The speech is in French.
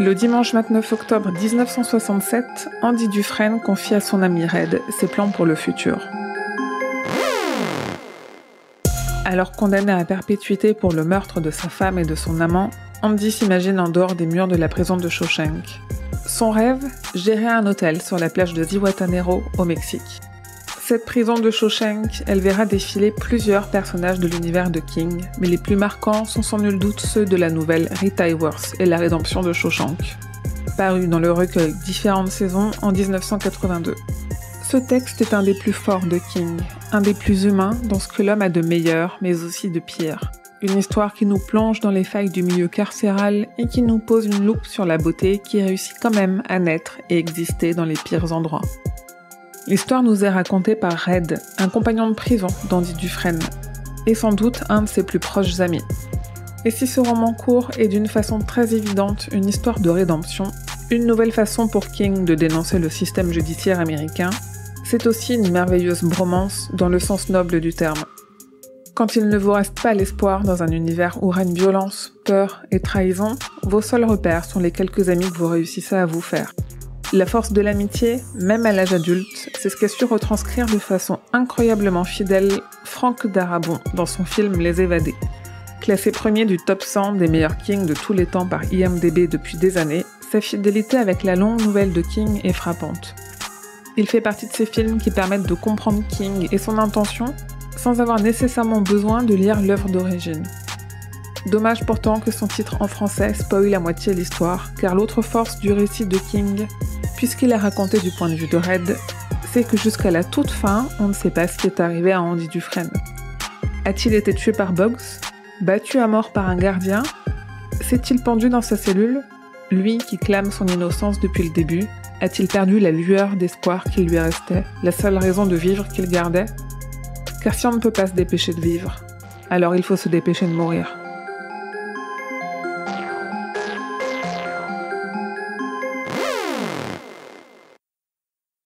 Le dimanche 29 octobre 1967, Andy Dufresne confie à son ami Red ses plans pour le futur. Alors condamné à perpétuité pour le meurtre de sa femme et de son amant, Andy s'imagine en dehors des murs de la prison de Shawshank. Son rêve, gérer un hôtel sur la plage de Zihuatanejo, au Mexique. Cette prison de Shawshank, elle verra défiler plusieurs personnages de l'univers de King, mais les plus marquants sont sans nul doute ceux de la nouvelle Rita Hayworth et la rédemption de Shawshank, paru dans le recueil Différentes saisons en 1982. Ce texte est un des plus forts de King, un des plus humains dans ce que l'homme a de meilleur, mais aussi de pire. Une histoire qui nous plonge dans les failles du milieu carcéral et qui nous pose une loupe sur la beauté qui réussit quand même à naître et exister dans les pires endroits. L'histoire nous est racontée par Red, un compagnon de prison d'Andy Dufresne, et sans doute un de ses plus proches amis. Et si ce roman court est d'une façon très évidente une histoire de rédemption, une nouvelle façon pour King de dénoncer le système judiciaire américain, c'est aussi une merveilleuse bromance dans le sens noble du terme. Quand il ne vous reste pas l'espoir dans un univers où règne violence, peur et trahison, vos seuls repères sont les quelques amis que vous réussissez à vous faire. La force de l'amitié, même à l'âge adulte, c'est ce qu'a su retranscrire de façon incroyablement fidèle Frank Darabont dans son film Les Évadés. Classé premier du top 100 des meilleurs King de tous les temps par IMDb depuis des années, sa fidélité avec la longue nouvelle de King est frappante. Il fait partie de ces films qui permettent de comprendre King et son intention sans avoir nécessairement besoin de lire l'œuvre d'origine. Dommage pourtant que son titre en français spoile à moitié l'histoire, car l'autre force du récit de King, puisqu'il est raconté du point de vue de Red, c'est que jusqu'à la toute fin, on ne sait pas ce qui est arrivé à Andy Dufresne. A-t-il été tué par Bugs? Battu à mort par un gardien? S'est-il pendu dans sa cellule? Lui qui clame son innocence depuis le début, a-t-il perdu la lueur d'espoir qui lui restait, la seule raison de vivre qu'il gardait? Car si on ne peut pas se dépêcher de vivre, alors il faut se dépêcher de mourir.